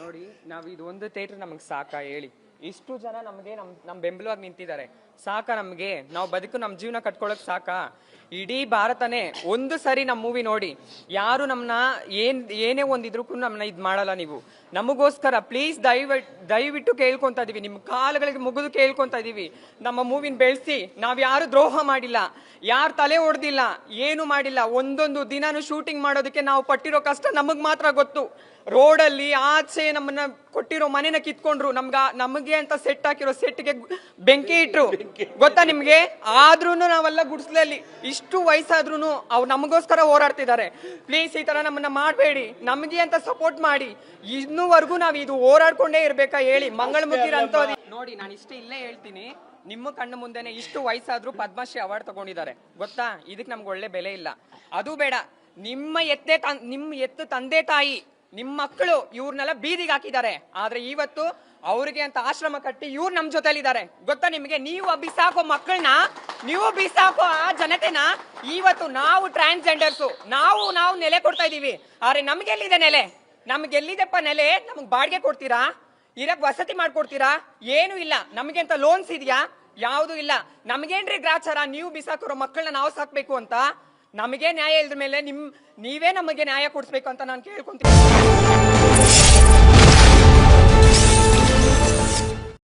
ನೋಡಿ, ನಾವು ಇದು ಒಂದು ಥಿಯೇಟರ್ ನಮಗೆ ಸಾಕಾ ಹೇಳಿ? ಇಷ್ಟು ಜನ ನಮಗೆ ನಮ್ಮ ಬೆಂಬಲವಾಗಿ ನಿಂತಿದ್ದಾರೆ, ಸಾಕಾ ನಮಗೆ? ನಾವು ಬದುಕು ನಮ್ಮ ಜೀವನ ಕಟ್ಕೊಳಕ್ ಸಾಕಾ? ಇಡೀ ಭಾರತನೇ ಒಂದು ಸರಿ ನಮ್ಮ ಮೂವಿ ನೋಡಿ, ಯಾರು ನಮ್ಮನ್ನ ಏನೇ ಒಂದಿದ್ರು ನಮ್ಮನ್ನ ಇದು ಮಾಡಲ್ಲ. ನೀವು ನಮಗೋಸ್ಕರ ಪ್ಲೀಸ್ ದಯವಿಟ್ಟು ಕೇಳ್ಕೊಂತ ಇದೀವಿ, ನಿಮ್ಮ ಕಾಲುಗಳಿಗೆ ಮುಗಿದು ಕೇಳ್ಕೊಂತ ಇದೀವಿ, ನಮ್ಮ ಮೂವಿನ ಬೆಳೆಸಿ. ನಾವ್ ಯಾರು ದ್ರೋಹ ಮಾಡಿಲ್ಲ, ಯಾರು ತಲೆ ಹೊಡೆದಿಲ್ಲ, ಏನು ಮಾಡಿಲ್ಲ. ಒಂದೊಂದು ದಿನಾನು ಶೂಟಿಂಗ್ ಮಾಡೋದಕ್ಕೆ ನಾವು ಪಟ್ಟಿರೋ ಕಷ್ಟ ನಮಗ್ ಮಾತ್ರ ಗೊತ್ತು. ರೋಡಲ್ಲಿ ಆಚೆ ನಮ್ಮನ್ನ ಕೊಟ್ಟಿರೋ ಮನೆನ ಕಿತ್ಕೊಂಡ್ರು, ನಮಗೆ ಅಂತ ಸೆಟ್ ಹಾಕಿರೋ ಸೆಟ್ಗೆ ಬೆಂಕಿ ಇಟ್ರು, ಗೊತ್ತಾ ನಿಮ್ಗೆ? ಆದ್ರೂ ನಾವೆಲ್ಲ ಗುಡಿಸ್ಲಲ್ಲಿ ಇಷ್ಟು ವಯಸ್ಸಾದ್ರೂ ಅವ್ರು ನಮಗೋಸ್ಕರ ಹೋರಾಡ್ತಿದ್ದಾರೆ. ಪ್ಲೀಸ್ ಈ ತರ ನಮ್ಮನ್ನ ಮಾಡಬೇಡಿ, ನಮಗೆ ಅಂತ ಸಪೋರ್ಟ್ ಮಾಡಿ. ಇನ್ನೂವರೆಗೂ ನಾವ್ ಇದು ಹೋರಾಡ್ಕೊಂಡೇ ಇರ್ಬೇಕಾ ಹೇಳಿ? ಮಂಗಳಮುಖಿರಂತ ನೋಡಿ, ನಾನು ಇಲ್ಲೇ ಹೇಳ್ತೀನಿ, ನಿಮ್ಮ ಕಣ್ಣು ಮುಂದೆನೆ ಇಷ್ಟು ವಯಸ್ಸಾದ್ರೂ ಪದ್ಮಶ್ರೀ ಅವಾರ್ಡ್ ತಗೊಂಡಿದ್ದಾರೆ, ಗೊತ್ತಾ? ಇದಕ್ಕೆ ನಮ್ಗೆ ಒಳ್ಳೆ ಬೆಲೆ ಇಲ್ಲ. ಅದು ಬೇಡ, ನಿಮ್ಮ ಎತ್ತು ತಂದೆ ತಾಯಿ, ನಿಮ್ಮ ಮಕ್ಕಳು ಇವ್ರನ್ನೆಲ್ಲ ಬೀದಿಗೆ ಹಾಕಿದ್ದಾರೆ. ಆದ್ರೆ ಇವತ್ತು ಅವ್ರಿಗೆ ಅಂತ ಆಶ್ರಮ ಕಟ್ಟಿ ಇವ್ರು ನಮ್ ಜೊತೆಲಿದ್ದಾರೆ, ಗೊತ್ತಾ ನಿಮ್ಗೆ? ನೀವು ಬಿಸಾಕೋ ಮಕ್ಕಳನ್ನ, ನೀವು ಬಿಸಾಕೋ ಆ ಜನತೆನ ಇವತ್ತು ನಾವು ಟ್ರಾನ್ಸ್ಜೆಂಡರ್ಸು ನಾವು ನೆಲೆ ಕೊಡ್ತಾ ಇದೀವಿ. ಆದ್ರೆ ನಮ್ಗೆಲ್ಲಿದೆ ನೆಲೆ? ನಮ್ಗೆಲ್ಲಿದೆಪ್ಪ ನೆಲೆ? ನಮಗ್ ಬಾಡಿಗೆ ಕೊಡ್ತೀರಾ? ಇರಕ್ ವಸತಿ ಮಾಡ್ಕೊಡ್ತೀರಾ? ಏನು ಇಲ್ಲ. ನಮ್ಗೆ ಅಂತ ಲೋನ್ಸ್ ಇದೆಯಾ? ಯಾವುದು ಇಲ್ಲ. ನಮ್ಗೇನ್ರಿ ಗ್ರಾಚಾರ ನೀವು ಬಿಸಾಕಿರೋ ಮಕ್ಕಳನ್ನ ನಾವು ಸಾಕ್ಬೇಕು ಅಂತ? ನಮಗೆ ನ್ಯಾಯ ಇಲ್ದ ಮೇಲೆ ನೀವೇ ನಮಗೆ ನ್ಯಾಯ ಕೊಡಿಸ್ಬೇಕು ಅಂತ ನಾನು ಕೇಳ್ಕೊಂತೀನಿ.